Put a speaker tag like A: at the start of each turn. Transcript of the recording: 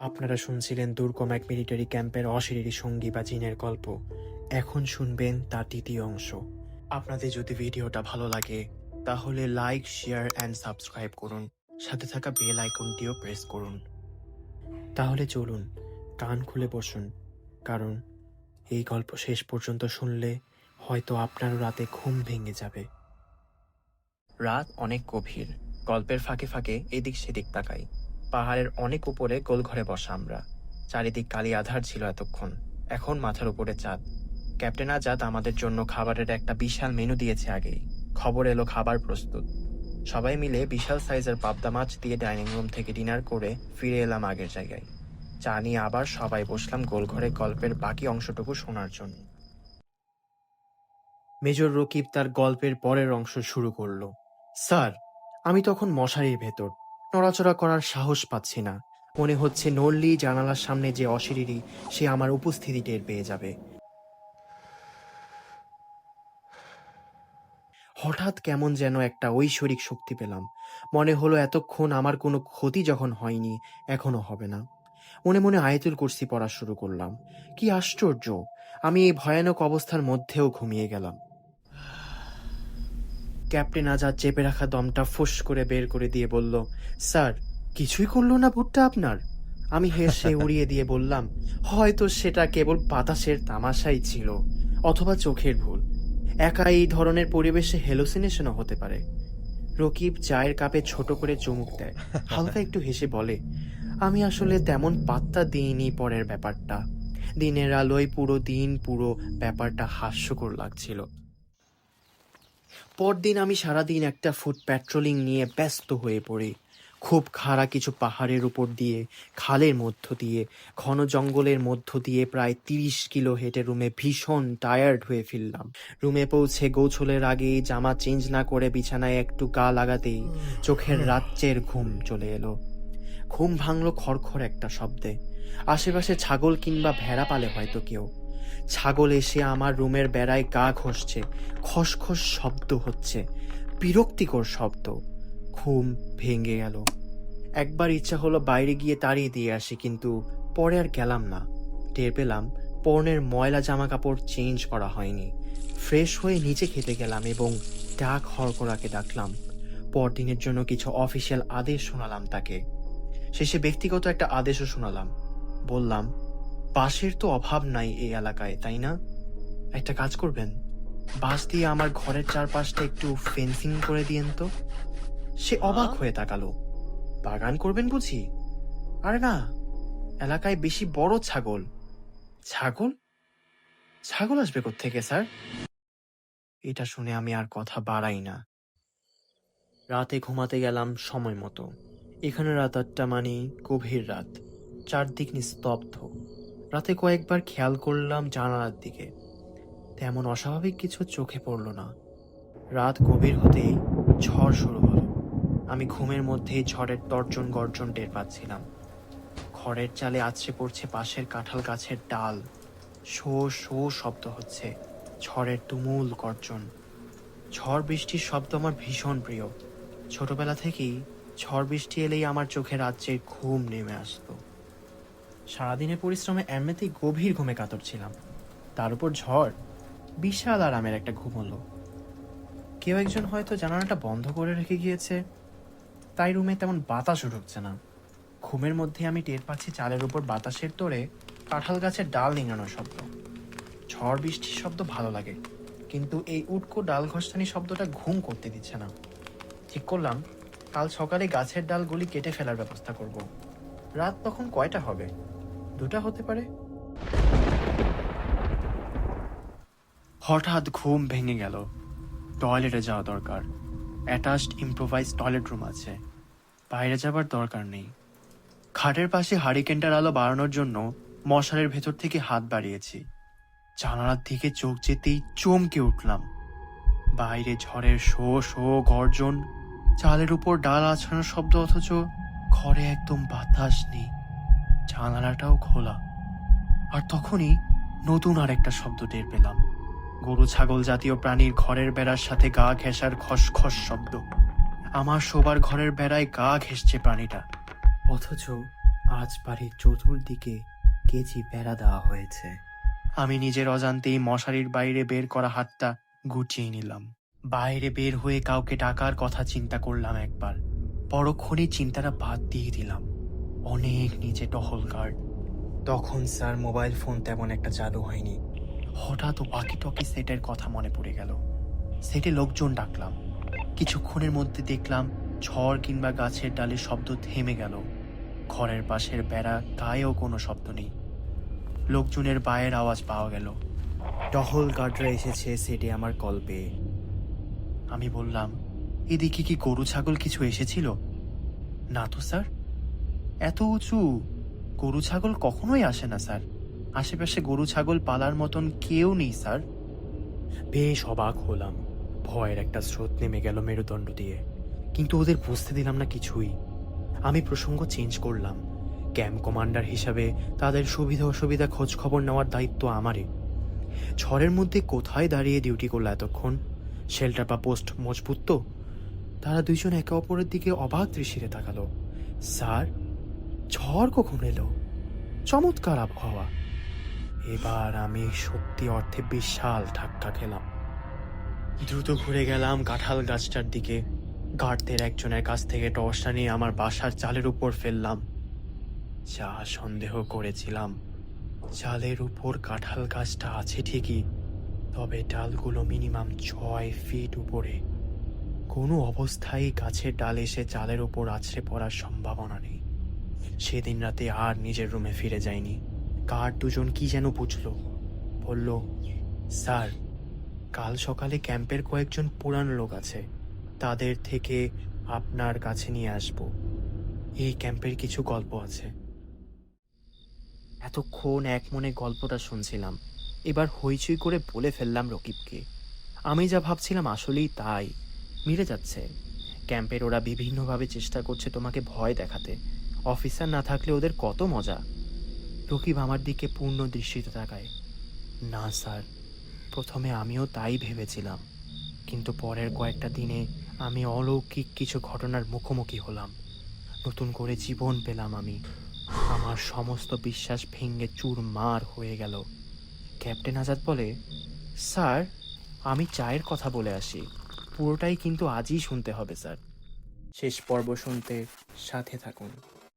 A: আপনারা শুনছিলেন দুর্গম এক মিলিটারি ক্যাম্পের অশরীরী সঙ্গী বা জিনের গল্প। এখন শুনবেন তার দ্বিতীয় অংশ। আপনাদের যদি ভিডিওটা ভালো লাগে তাহলে লাইক, শেয়ার অ্যান্ড সাবস্ক্রাইব করুন। সাথে থাকা বেল আইকনটিও প্রেস করুন। তাহলে চলুন, কান খুলে বসুন, কারণ এই গল্প শেষ পর্যন্ত শুনলে হয়তো আপনারও রাতে ঘুম ভেঙে যাবে। রাত অনেক গভীর। গল্পের ফাঁকে ফাঁকে এদিক সেদিক তাকাই। পাহাড়ের অনেক উপরে গোলঘরে বসা আমরা। চারিদিক কালি আধার ছিল এতক্ষণ, এখন মাথার উপরে চাঁদ। ক্যাপ্টেন আজাদ আমাদের জন্য খাবারের একটা বিশাল মেনু দিয়েছে আগেই। খবর এলো খাবার প্রস্তুত। সবাই মিলে বিশাল সাইজের পাবদা মাছ দিয়ে ডাইনিং রুম থেকে ডিনার করে ফিরে এলাম আগের জায়গায়। চা নিয়ে আবার সবাই বসলাম গোলঘরে গল্পের বাকি অংশটুকু শোনার জন্য। মেজর রকিব তার গল্পের পরের অংশ শুরু করলো। স্যার, আমি তখন মশারির ভেতর, নড়াচড়া করার সাহস পাচ্ছি না। মনে হচ্ছে নড়লেই জানালার সামনে যে অশরীরী, সে আমার উপস্থিতি টের পেয়ে যাবে। হঠাৎ কেমন যেন একটা ঐশ্বরিক শক্তি পেলাম। মনে হলো এতক্ষণ আমার কোনো ক্ষতি যখন হয়নি, এখনো হবে না। মনে মনে আয়াতুল কুরসি পড়া শুরু করলাম। কি আশ্চর্য, আমি এই ভয়ানক অবস্থার মধ্যেও ঘুমিয়ে গেলাম। ক্যাপ্টেন আজাদ চেপে রাখা দমটা ফুস করে বের করে দিয়ে বলল, স্যার, কিছুই করলো না ভুট্টা আপনার? আমি হেসে উড়িয়ে দিয়ে বললাম, হয়তো সেটা কেবল বাতাসের তামাশাই ছিল, অথবা চোখের ভুল। একা এই ধরনের পরিবেশে হ্যালুসিনেশনও হতে পারে। রকিব চায়ের কাপে ছোট করে চুমুক দেয়, হালকা একটু হেসে বলে, আমি আসলে তেমন পাত্তা দিইনি পরের ব্যাপারটা। দিনের আলোয় পুরো ব্যাপারটা হাস্যকর লাগছিল। পরদিন আমি সারাদিন একটা ফুট প্যাট্রোলিং নিয়ে ব্যস্ত হয়ে পড়ি। খুব খাড়া কিছু পাহাড়ের উপর দিয়ে, খালের মধ্য দিয়ে, ঘন জঙ্গলের মধ্য দিয়ে প্রায় 30 কিলো হেঁটে রুমে ভীষণ টায়ার্ড হয়ে ফিরলাম। রুমে পৌঁছে গোছলের আগেই জামা চেঞ্জ না করে বিছানায় একটু গা লাগাতেই চোখের রাজ্যের ঘুম চলে এলো। ঘুম ভাঙলো খড়খড় একটা শব্দে। আশেপাশে ছাগল কিংবা ভেড়া পালে হয়তো কেউ। ছাগল এসে আমার রুমের বেড়ায় গা ঘষছে, খসখস শব্দ হচ্ছে, বিরক্তিকর শব্দ। ঘুম ভেঙে গেল। একবার ইচ্ছা হলো বাইরে গিয়ে তাড়িয়ে দিয়ে আসি, কিন্তু পরে আর গেলাম না। টের পেলাম পরনের ময়লা জামা কাপড় চেঞ্জ করা হয়নি। ফ্রেশ হয়ে নিচে খেতে গেলাম এবং ডাক হরকরাকে ডাকলাম। পরদিনের জন্য কিছু অফিসিয়াল আদেশ শোনালাম তাকে। শেষে ব্যক্তিগত একটা আদেশও শোনালাম। বললাম, বাঁশের তো অভাব নাই এই এলাকায়, তাই না? একটা কাজ করবেন, বাঁশ দিয়ে আমার ঘরের চারপাশটা একটু ফেন্সিং করে দিয়েন তো। সে অবাক হয়ে তাকালো। বাগান করবেন বুঝি? আরে না, এলাকায় বেশি বড় ছাগল। ছাগল? ছাগল আসবে কোত্থেকে স্যার? এটা শুনে আমি আর কথা বাড়াই না। রাতে ঘুমাতে গেলাম সময় মতো। এখানে রাত 8টা মানে গভীর রাত। চারদিক নিস্তব্ধ। রাতে কয়েকবার খেয়াল করলাম জানালার দিকে, তেমন অস্বাভাবিক কিছু চোখে পড়ল না। রাত গভীর হতেই ঝড় শুরু হলো। আমি ঘুমের মধ্যেই ঝড়ের তর্জন গর্জন টের পাচ্ছিলাম। খড়ের চালে আছড়ে পড়ছে পাশের কাঁঠাল গাছের ডাল। শো শো শব্দ হচ্ছে, ঝড়ের তুমুল গর্জন। ঝড় বৃষ্টির শব্দ আমার ভীষণ প্রিয়। ছোটবেলা থেকেই ঝড় বৃষ্টি এলেই আমার চোখে রাজ্যের ঘুম নেমে আসতো। সারাদিনের পরিশ্রমে এমনিতেই গভীর ঘুমে কাতর ছিলাম, তার উপর ঝড়। বিশাল আরামের একটা ঘুম হলো। কেউ একজন হয়তো জানালাটা বন্ধ করে রেখে গিয়েছে, তাই রুমে তেমন বাতাসও ঢুকছে না। ঘুমের মধ্যে আমি টের পাচ্ছি চালের উপর বাতাসের তোড়ে কাঁঠাল গাছের ডাল নিংড়ানোর শব্দ। ঝড় বৃষ্টির শব্দ ভালো লাগে, কিন্তু এই উটকো ডাল ঘষানি শব্দটা ঘুম করতে দিচ্ছে না। ঠিক করলাম কাল সকালে গাছের ডালগুলি কেটে ফেলার ব্যবস্থা করব। রাত তখন কয়টা হবে? 2টা হতে পারে। হঠাৎ ঘুম ভেঙে গেল। টয়লেটে যাওয়া দরকার। অ্যাটাচড ইম্প্রোভাইজ টয়লেট রুম আছে, বাইরে যাবার দরকার নেই। খাটের পাশে হারিকেনটার আলো বাড়ানোর জন্য মশারের ভেতর থেকে হাত বাড়িয়েছি। জানালার দিকে চোখ যেতেই চমকে উঠলাম। বাইরে ঝড়ের শো শো গর্জন, চালের উপর ডাল আছড়ানোর শব্দ, অথচ ঘরে একদম বাতাস নেই। জানালাটাও খোলা। আর তখনই নতুন আরেকটা শব্দ টের পেলাম। গরু ছাগল জাতীয় প্রাণীর ঘরের বেড়ার সাথে গা ঘেঁষার খসখস শব্দ। আমার শোবার ঘরের বেড়ায় গা ঘেঁষছে প্রাণীটা, অথচ আজ বাড়ির চতুর্দিকে কেজি বেড়া দেওয়া হয়েছে। আমি নিজের অজান্তেই মশারির বাইরে বের করা হাতটা গুটিয়ে নিলাম। বাইরে বের হয়ে কাউকে ডাকার কথা চিন্তা করলাম একবার, পরক্ষণেই চিন্তাটা বাদ দিয়ে দিলাম। অনেক নিচে টহল গার্ড। তখন স্যার মোবাইল ফোন তেমন একটা চালু হয়নি। হঠাৎ ওয়াকি টকি সেটের কথা মনে পড়ে গেল। সেটে লোকজন ডাকলাম। কিছুক্ষণের মধ্যে দেখলাম ঝড় কিংবা গাছের ডালের শব্দ থেমে গেল। ঘরের পাশের বেড়া গায়েও কোনো শব্দ নেই। লোকজনের পায়ের আওয়াজ পাওয়া গেল। টহল গার্ডরা এসেছে সেটে আমার কল পেয়ে। আমি বললাম, এদিকে কি গরু ছাগল কিছু এসেছিল? না তো স্যার, এত উঁচু গরু ছাগল কখনোই আসে না স্যার। আশেপাশে গরু ছাগল পালার মতন কেউ নেই স্যার। বেশ অবাক হলাম। ভয়ের একটা স্রোত নেমে গেল মেরুদণ্ড দিয়ে, কিন্তু ওদের বুঝতে দিলাম না কিছুই। আমি প্রসঙ্গ চেঞ্জ করলাম। ক্যাম্প কমান্ডার হিসাবে তাদের সুবিধা অসুবিধা খোঁজ খবর নেওয়ার দায়িত্ব আমারই। ঝড়ের মধ্যে কোথায় দাঁড়িয়ে ডিউটি করলো এতক্ষণ? শেল্টার বা পোস্ট মজবুত তো? তারা দুইজন একে অপরের দিকে অবাক দৃষ্টিতে তাকালো। স্যার, ঝড় কখন এলো? চমৎকার আবহাওয়া। এবার আমি সত্যি অর্থে বিশাল ধাক্কা খেলাম। দ্রুত ঘুরে গেলাম কাঁঠাল গাছটার দিকে। গার্ডদের একজনের কাছ থেকে টর্চটা নিয়ে আমার বাসার চালের উপর ফেললাম। যা সন্দেহ করেছিলাম, চালের উপর কাঁঠাল গাছটা আছে ঠিকই, তবে ডালগুলো মিনিমাম 6 ফিট উপরে। কোনো অবস্থায় গাছের ডাল এসে চালের উপর আছড়ে পড়ার সম্ভাবনা নেই। সেদিন রাতে আর নিজের রুমে ফিরে যায়নি। গার্ড দুজন কি যেন বুঝলো, বলল, স্যার, কাল সকালে ক্যাম্পের কয়েকজন পুরানো লোক আছে, তাদের থেকে আপনার কাছে নিয়ে আসব। এই ক্যাম্পের কিছু গল্প আছে। এতক্ষণ এক মনে গল্পটা শুনছিলাম, এবার হইচই করে বলে ফেললাম রকিবকে। আমি যা ভাবছিলাম আসলেই তাই, মিলে যাচ্ছে। ক্যাম্পের ওরা বিভিন্নভাবে চেষ্টা করছে তোমাকে ভয় দেখাতে। অফিসার না থাকলে ওদের কত মজা। রকিব আমার দিকে পূর্ণ দৃষ্টিতে তাকায়। না স্যার, প্রথমে আমিও তাই ভেবেছিলাম, কিন্তু পরের কয়েকটা দিনে আমি অলৌকিক কিছু ঘটনার মুখোমুখি হলাম। নতুন করে জীবন পেলাম আমি। আমার সমস্ত বিশ্বাস ভেঙে চুরমার হয়ে গেল। ক্যাপ্টেন আজাদ বলে, স্যার, আমি চায়ের কথা বলে আসি, পুরোটাই কিন্তু আজই শুনতে হবে স্যার। শেষ পর্ব শুনতে সাথে থাকুন।